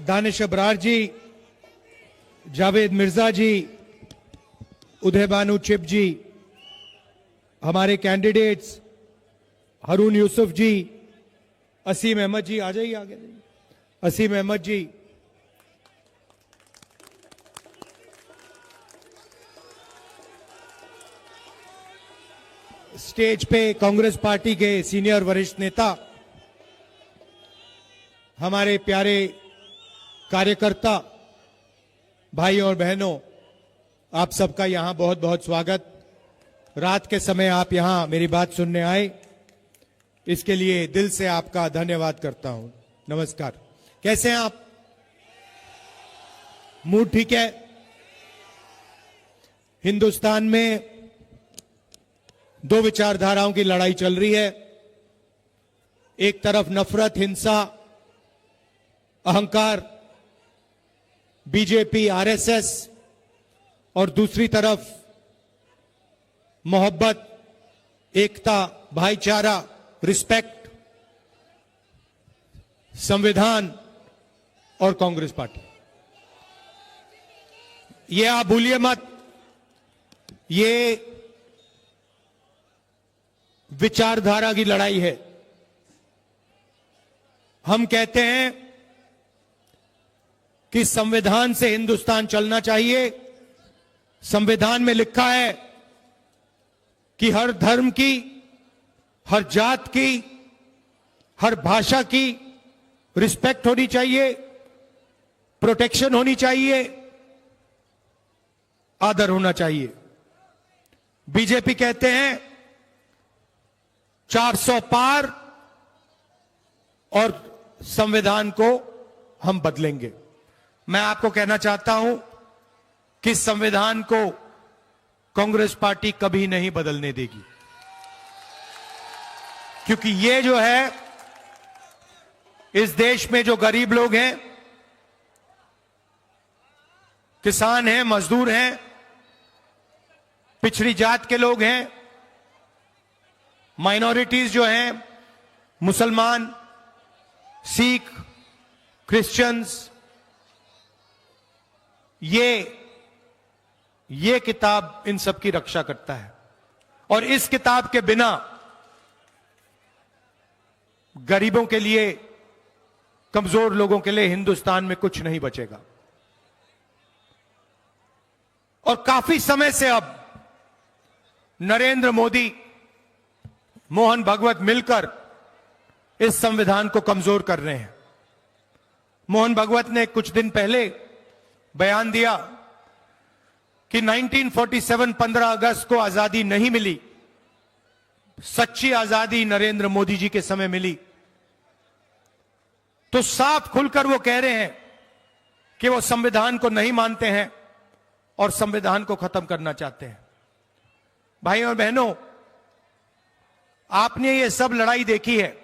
दानिश अबरार जी, जावेद मिर्जा जी, उदय बानू chip जी, हमारे candidates हारून यूसुफ जी, असीम अहमद जी, आ जाइए आगे, असीम अहमद जी, स्टेज पे कांग्रेस पार्टी के सीनियर वरिष्ठ नेता, हमारे प्यारे कार्यकर्ता भाई और बहनों, आप सबका यहां बहुत बहुत स्वागत। रात के समय आप यहां मेरी बात सुनने आए, इसके लिए दिल से आपका धन्यवाद करता हूं। नमस्कार। कैसे हैं आप? मूड ठीक है? हिंदुस्तान में दो विचारधाराओं की लड़ाई चल रही है। एक तरफ नफरत, हिंसा, अहंकार, बीजेपी, आरएसएस, और दूसरी तरफ मोहब्बत, एकता, भाईचारा, रिस्पेक्ट, संविधान और कांग्रेस पार्टी। ये आप भूलिए मत, ये विचारधारा की लड़ाई है। हम कहते हैं कि संविधान से हिंदुस्तान चलना चाहिए। संविधान में लिखा है कि हर धर्म की, हर जात की, हर भाषा की रिस्पेक्ट होनी चाहिए, प्रोटेक्शन होनी चाहिए, आदर होना चाहिए। बीजेपी कहते हैं 400 पार और संविधान को हम बदलेंगे। मैं आपको कहना चाहता हूं कि संविधान को कांग्रेस पार्टी कभी नहीं बदलने देगी, क्योंकि ये जो है, इस देश में जो गरीब लोग हैं, किसान हैं, मजदूर हैं, पिछड़ी जात के लोग हैं, माइनॉरिटीज जो हैं, मुसलमान, सिख, क्रिश्चियंस, ये किताब इन सब की रक्षा करता है। और इस किताब के बिना गरीबों के लिए, कमजोर लोगों के लिए हिंदुस्तान में कुछ नहीं बचेगा। और काफी समय से अब नरेंद्र मोदी, मोहन भागवत मिलकर इस संविधान को कमजोर कर रहे हैं। मोहन भागवत ने कुछ दिन पहले बयान दिया कि 1947 15 अगस्त को आजादी नहीं मिली, सच्ची आजादी नरेंद्र मोदी जी के समय मिली। तो साफ खुलकर वो कह रहे हैं कि वो संविधान को नहीं मानते हैं और संविधान को खत्म करना चाहते हैं। भाई और बहनों, आपने ये सब लड़ाई देखी है।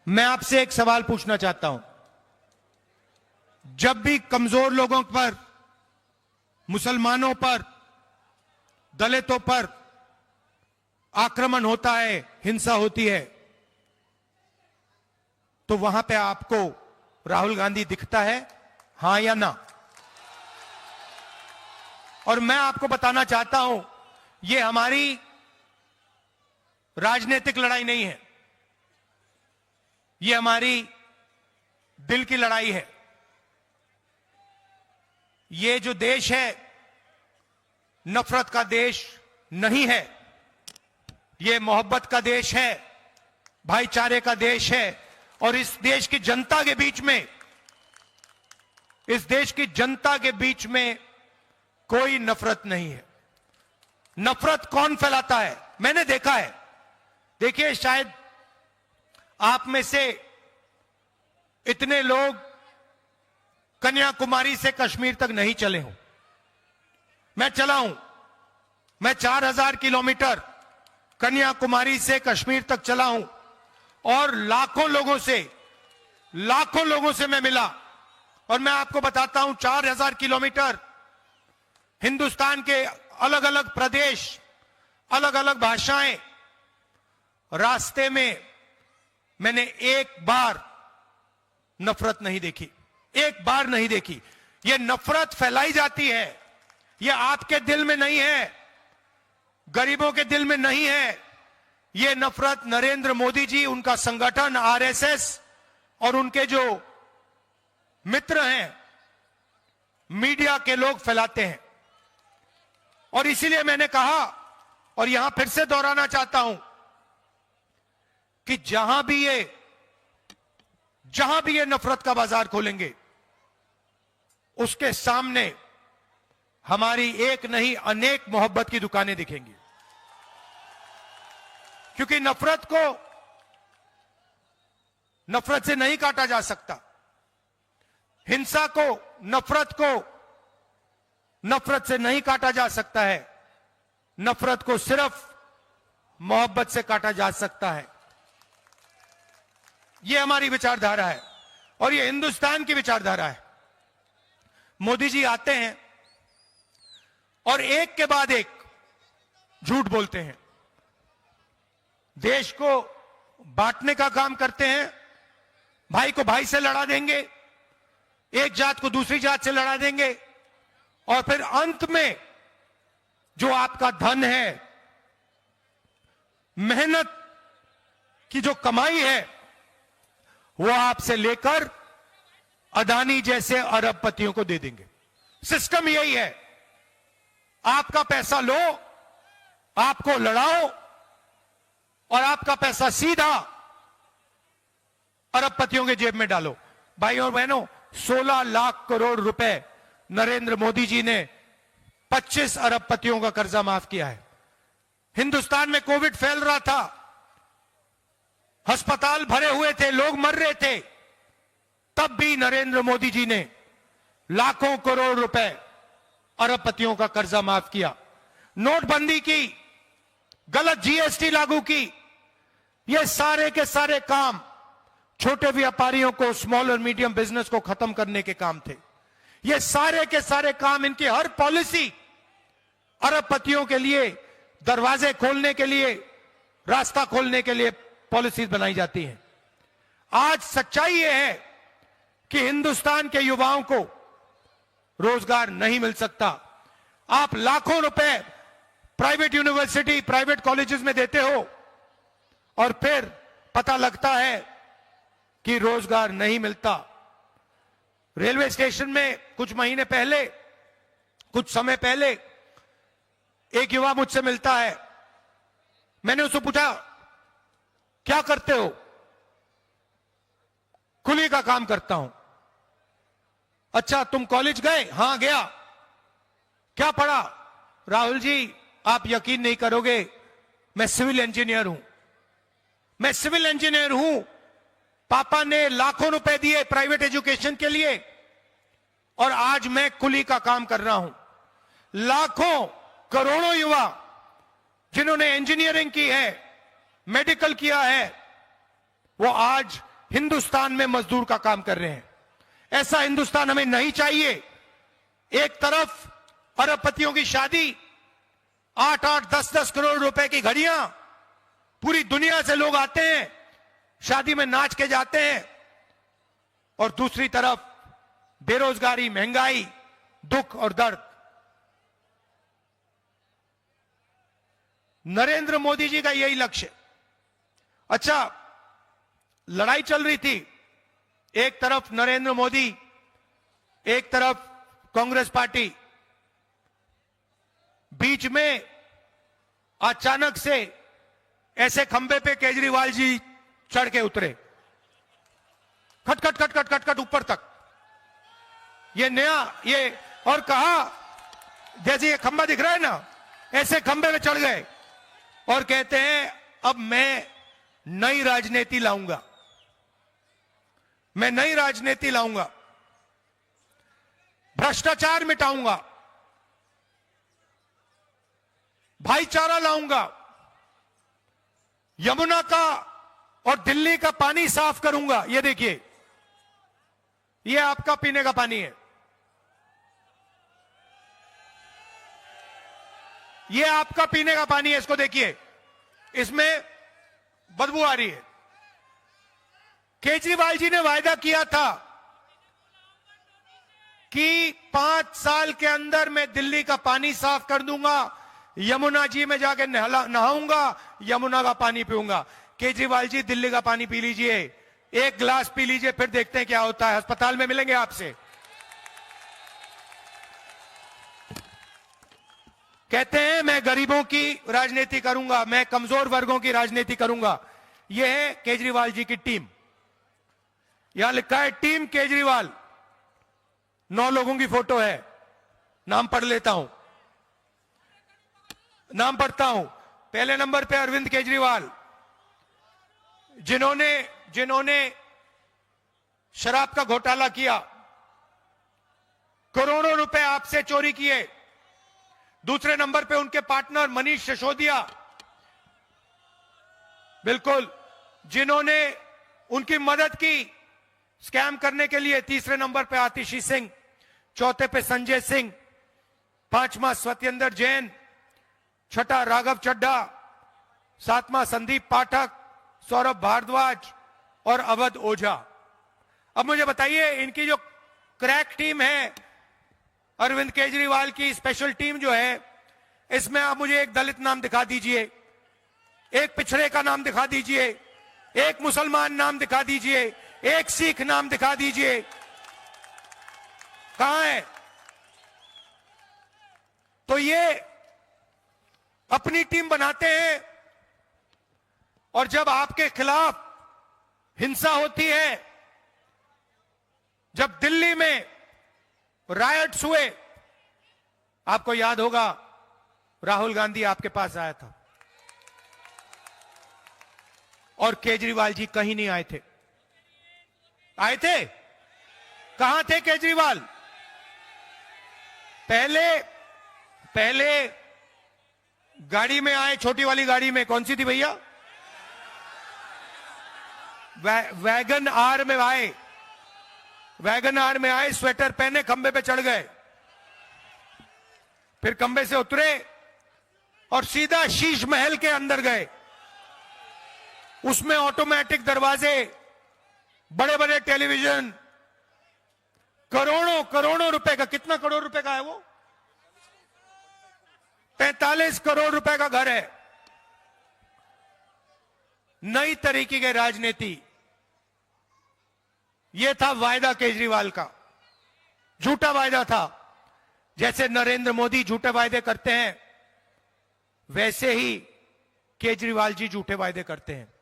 मैं आपसे एक सवाल पूछना चाहता हूं। जब भी कमजोर लोगों पर, मुसलमानों पर, दलितों पर आक्रमण होता है, हिंसा होती है, तो वहां पे आपको राहुल गांधी दिखता है, हां या ना? और मैं आपको बताना चाहता हूं, ये हमारी राजनीतिक लड़ाई नहीं है, ये हमारी दिल की लड़ाई है। ये जो देश है, नफरत का देश नहीं है, ये मोहब्बत का देश है, भाईचारे का देश है। और इस देश की जनता के बीच में, इस देश की जनता के बीच में कोई नफरत नहीं है। नफरत कौन फैलाता है? मैंने देखा है। देखिए, शायद आप में से इतने लोग कन्याकुमारी से कश्मीर तक नहीं चले हों। मैं चला हूं। मैं 4000 किलोमीटर कन्याकुमारी से कश्मीर तक चला हूं और लाखों लोगों से मैं मिला। और मैं आपको बताता हूं, 4000 किलोमीटर हिंदुस्तान के अलग अलग प्रदेश, अलग अलग भाषाएं, रास्ते में मैंने एक बार नफरत नहीं देखी, एक बार नहीं देखी। ये नफरत फैलाई जाती है, ये आपके दिल में नहीं है, गरीबों के दिल में नहीं है। ये नफरत नरेंद्र मोदी जी, उनका संगठन आरएसएस और उनके जो मित्र हैं मीडिया के लोग फैलाते हैं। और इसीलिए मैंने कहा और यहां फिर से दोहराना चाहता हूं कि जहां भी ये नफरत का बाजार खोलेंगे, उसके सामने हमारी एक नहीं अनेक मोहब्बत की दुकानें दिखेंगी। क्योंकि नफरत से नहीं काटा जा सकता। हिंसा को, नफरत से नहीं काटा जा सकता है। नफरत को सिर्फ मोहब्बत से काटा जा सकता है। यह हमारी विचारधारा है और यह हिंदुस्तान की विचारधारा है। मोदी जी आते हैं और एक के बाद एक झूठ बोलते हैं, देश को बांटने का काम करते हैं, भाई को भाई से लड़ा देंगे, एक जात को दूसरी जात से लड़ा देंगे, और फिर अंत में जो आपका धन है, मेहनत की जो कमाई है, वो आपसे लेकर अदानी जैसे अरबपतियों को दे देंगे। सिस्टम यही है, आपका पैसा लो, आपको लड़ाओ और आपका पैसा सीधा अरबपतियों के जेब में डालो। भाई और बहनों, 16 लाख करोड़ रुपए नरेंद्र मोदी जी ने 25 अरबपतियों का कर्जा माफ किया है। हिंदुस्तान में कोविड फैल रहा था, अस्पताल भरे हुए थे, लोग मर रहे थे, तब भी नरेंद्र मोदी जी ने लाखों करोड़ रुपए अरबपतियों का कर्जा माफ किया। नोटबंदी की, गलत जीएसटी लागू की, ये सारे के सारे काम छोटे व्यापारियों को, स्मॉल और मीडियम बिजनेस को खत्म करने के काम थे। ये सारे के सारे काम, इनकी हर पॉलिसी अरबपतियों के लिए दरवाजे खोलने के लिए, रास्ता खोलने के लिए पॉलिसीज बनाई जाती हैं। आज सच्चाई यह है कि हिंदुस्तान के युवाओं को रोजगार नहीं मिल सकता। आप लाखों रुपए प्राइवेट यूनिवर्सिटी, प्राइवेट कॉलेजेस में देते हो और फिर पता लगता है कि रोजगार नहीं मिलता। रेलवे स्टेशन में कुछ महीने पहले, कुछ समय पहले एक युवा मुझसे मिलता है। मैंने उससे पूछा, क्या करते हो? कुली का काम करता हूं। अच्छा, तुम कॉलेज गए? हां गया। क्या पढ़ा? राहुल जी, आप यकीन नहीं करोगे, मैं सिविल इंजीनियर हूं। मैं सिविल इंजीनियर हूं। पापा ने लाखों रुपए दिए प्राइवेट एजुकेशन के लिए और आज मैं कुली का काम कर रहा हूं। लाखों करोड़ों युवा जिन्होंने इंजीनियरिंग की है, मेडिकल किया है, वो आज हिंदुस्तान में मजदूर का काम कर रहे हैं। ऐसा हिंदुस्तान हमें नहीं चाहिए। एक तरफ अरबपतियों की शादी, 8-8, 10-10 करोड़ रुपए की घड़ियां, पूरी दुनिया से लोग आते हैं, शादी में नाच के जाते हैं, और दूसरी तरफ बेरोजगारी, महंगाई, दुख और दर्द। नरेंद्र मोदी जी का यही लक्ष्य। अच्छा, लड़ाई चल रही थी, एक तरफ नरेंद्र मोदी, एक तरफ कांग्रेस पार्टी, बीच में अचानक से ऐसे खंबे पे केजरीवाल जी चढ़ के उतरे, खटखट खटखट खटखट ऊपर तक। ये नया, ये, और कहा, जैसे ये खंबा दिख रहा है ना, ऐसे खंबे में चढ़ गए और कहते हैं अब मैं नई राजनीति लाऊंगा, मैं नई राजनीति लाऊंगा, भ्रष्टाचार मिटाऊंगा, भाईचारा लाऊंगा, यमुना का और दिल्ली का पानी साफ करूंगा। ये देखिए, ये आपका पीने का पानी है, ये आपका पीने का पानी है, इसको देखिए, इसमें बदबू आ रही है। केजरीवाल जी ने वायदा किया था कि 5 साल के अंदर मैं दिल्ली का पानी साफ कर दूंगा, यमुना जी में जाके नहाऊंगा, यमुना का पानी पीऊंगा। केजरीवाल जी, दिल्ली का पानी पी लीजिए, एक गिलास पी लीजिए, फिर देखते हैं क्या होता है। अस्पताल में मिलेंगे आपसे। कहते हैं मैं गरीबों की राजनीति करूंगा, मैं कमजोर वर्गों की राजनीति करूंगा। यह है केजरीवाल जी की टीम। यहां लिखा है टीम केजरीवाल, 9 लोगों की फोटो है। नाम पढ़ लेता हूं, नाम पढ़ता हूं। पहले नंबर पे अरविंद केजरीवाल, जिन्होंने शराब का घोटाला किया, करोड़ों रुपए आपसे चोरी किए। दूसरे नंबर पे उनके पार्टनर मनीष सिसोदिया, बिल्कुल, जिन्होंने उनकी मदद की स्कैम करने के लिए। तीसरे नंबर पे आतिशी सिंह, चौथे पे संजय सिंह, पांचवा सत्येंद्र जैन, छठा राघव चड्ढा, सातवां संदीप पाठक, सौरभ भारद्वाज और अवध ओझा। अब मुझे बताइए, इनकी जो क्रैक टीम है, अरविंद केजरीवाल की स्पेशल टीम जो है, इसमें आप मुझे एक दलित नाम दिखा दीजिए, एक पिछड़े का नाम दिखा दीजिए, एक मुसलमान नाम दिखा दीजिए, एक सिख नाम दिखा दीजिए। कहां है? तो ये अपनी टीम बनाते हैं, और जब आपके खिलाफ हिंसा होती है, जब दिल्ली में रायट्स हुए, आपको याद होगा राहुल गांधी आपके पास आया था और केजरीवाल जी कहीं नहीं आए थे। आए थे? कहां थे केजरीवाल? पहले गाड़ी में आए, छोटी वाली गाड़ी में। कौन सी थी भैया? वैगन आर में आए। वैगन आर में आए, स्वेटर पहने, खंबे पे चढ़ गए, फिर खंबे से उतरे और सीधा शीश महल के अंदर गए। उसमें ऑटोमेटिक दरवाजे, बड़े बड़े टेलीविजन, करोड़ों रुपए का, कितना करोड़ रुपए का है वो? 45 करोड़ रुपए का घर है। नई तरीके की राजनीति, यह था वायदा केजरीवाल का। झूठा वायदा था। जैसे नरेंद्र मोदी झूठे वायदे करते हैं, वैसे ही केजरीवाल जी झूठे वायदे करते हैं।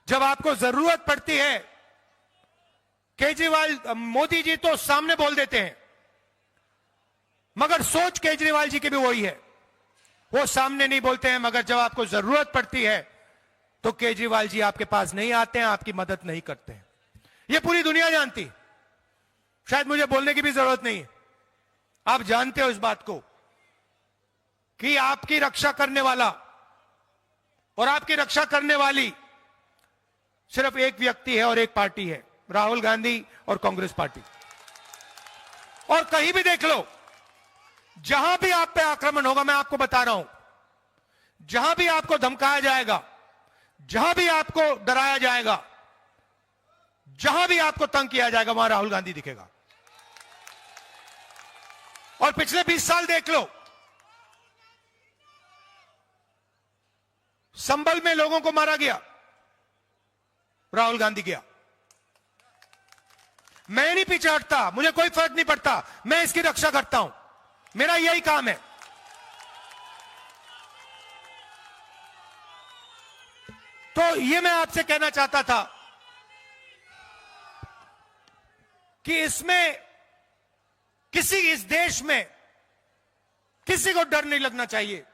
जब आपको जरूरत पड़ती है, मोदी जी तो सामने बोल देते हैं, मगर सोच केजरीवाल जी की भी वही है। वो सामने नहीं बोलते हैं, मगर जब आपको जरूरत पड़ती है तो केजरीवाल जी आपके पास नहीं आते हैं, आपकी मदद नहीं करते हैं। ये पूरी दुनिया जानती, शायद मुझे बोलने की भी जरूरत नहीं है। आप जानते हो इस बात को कि आपकी रक्षा करने वाला और आपकी रक्षा करने वाली सिर्फ एक व्यक्ति है और एक पार्टी है, राहुल गांधी और कांग्रेस पार्टी। और कहीं भी देख लो, जहां भी आप पे आक्रमण होगा, मैं आपको बता रहा हूं, जहां भी आपको धमकाया जाएगा, जहां भी आपको डराया जाएगा, जहां भी आपको तंग किया जाएगा, वहां राहुल गांधी दिखेगा। और पिछले 20 साल देख लो, संभल में लोगों को मारा गया, राहुल गांधी गया। मैं नहीं पीछे हटता, मुझे कोई फर्क नहीं पड़ता, मैं इसकी रक्षा करता हूं, मेरा यही काम है। तो ये मैं आपसे कहना चाहता था कि इसमें इस देश में किसी को डर नहीं लगना चाहिए।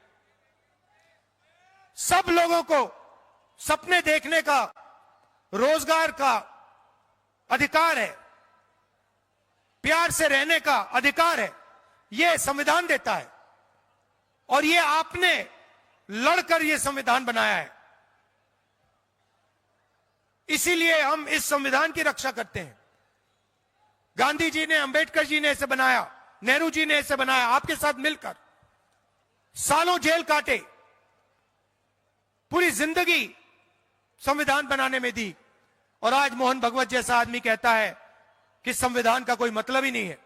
सब लोगों को सपने देखने का, रोजगार का अधिकार है, प्यार से रहने का अधिकार है, यह संविधान देता है। और ये आपने लड़कर यह संविधान बनाया है, इसीलिए हम इस संविधान की रक्षा करते हैं। गांधी जी ने, अंबेडकर जी ने इसे बनाया, नेहरू जी ने इसे बनाया, आपके साथ मिलकर सालों जेल काटे, पूरी जिंदगी संविधान बनाने में दी, और आज मोहन भगवत जैसा आदमी कहता है कि संविधान का कोई मतलब ही नहीं है।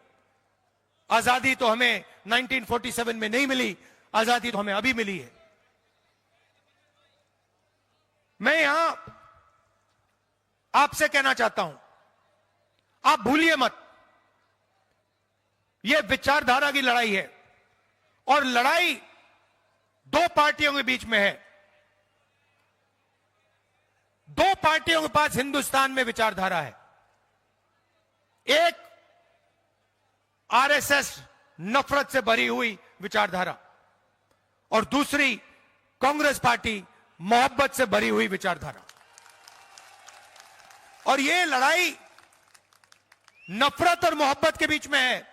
आजादी तो हमें 1947 में नहीं मिली, आजादी तो हमें अभी मिली है। मैं यहां आपसे कहना चाहता हूं, आप भूलिए मत, यह विचारधारा की लड़ाई है और लड़ाई दो पार्टियों के बीच में है। दो पार्टियों के पास हिंदुस्तान में विचारधारा है। एक आरएसएस नफरत से भरी हुई विचारधारा और दूसरी कांग्रेस पार्टी मोहब्बत से भरी हुई विचारधारा। और यह लड़ाई नफरत और मोहब्बत के बीच में है,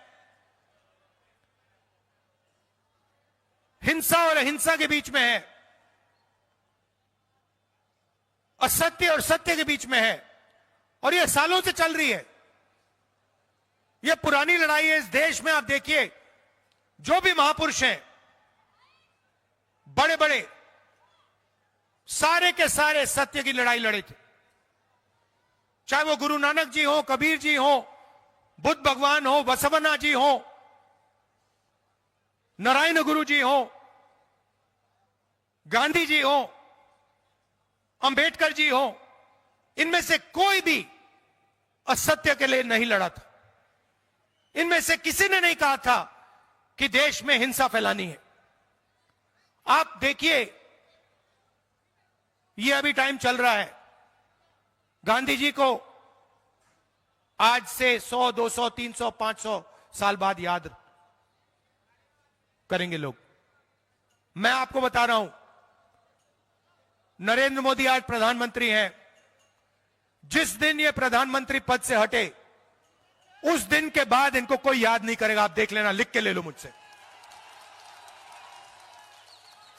हिंसा और अहिंसा के बीच में है, असत्य और सत्य के बीच में है। और यह सालों से चल रही है, यह पुरानी लड़ाई है इस देश में। आप देखिए, जो भी महापुरुष हैं, बड़े बड़े, सारे के सारे सत्य की लड़ाई लड़े थे। चाहे वो गुरु नानक जी हो, कबीर जी हो, बुद्ध भगवान हो, बसवन्ना जी हो, नारायण गुरु जी हो, गांधी जी हो, अंबेडकर जी हो, इनमें से कोई भी असत्य के लिए नहीं लड़ा था। इनमें से किसी ने नहीं कहा था कि देश में हिंसा फैलानी है। आप देखिए, ये अभी टाइम चल रहा है, गांधी जी को आज से 100, 200, 300, 500 साल बाद याद करेंगे लोग। मैं आपको बता रहा हूं, नरेंद्र मोदी आज प्रधानमंत्री हैं। जिस दिन ये प्रधानमंत्री पद से हटे, उस दिन के बाद इनको कोई याद नहीं करेगा। आप देख लेना, लिख के ले लो मुझसे।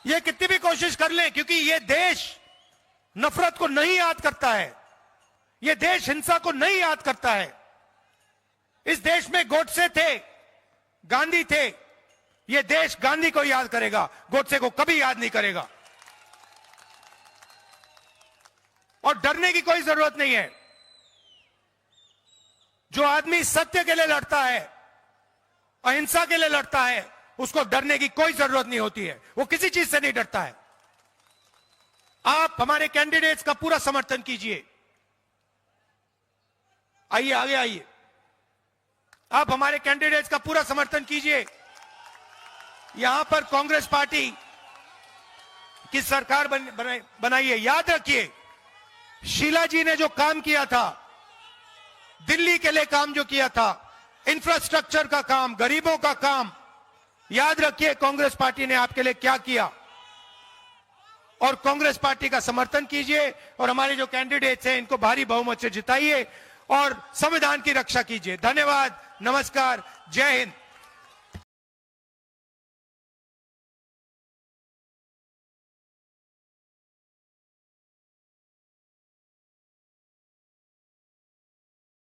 ये कितनी भी कोशिश कर लें, क्योंकि ये देश नफरत को नहीं याद करता है, ये देश हिंसा को नहीं याद करता है। इस देश में गोडसे थे, गांधी थे। ये देश गांधी को याद करेगा, गोडसे को कभी याद नहीं करेगा। और डरने की कोई जरूरत नहीं है। जो आदमी सत्य के लिए लड़ता है, अहिंसा के लिए लड़ता है, उसको डरने की कोई जरूरत नहीं होती है। वो किसी चीज से नहीं डरता है। आप हमारे कैंडिडेट्स का पूरा समर्थन कीजिए। आइए, आगे आइए। आप हमारे कैंडिडेट्स का पूरा समर्थन कीजिए। यहां पर कांग्रेस पार्टी की सरकार बनाइए। याद रखिए, शीला जी ने जो काम किया था, दिल्ली के लिए काम जो किया था, इंफ्रास्ट्रक्चर का काम, गरीबों का काम, याद रखिए कांग्रेस पार्टी ने आपके लिए क्या किया। और कांग्रेस पार्टी का समर्थन कीजिए और हमारे जो कैंडिडेट्स हैं इनको भारी बहुमत से जिताइए और संविधान की रक्षा कीजिए। धन्यवाद, नमस्कार, जय हिंद।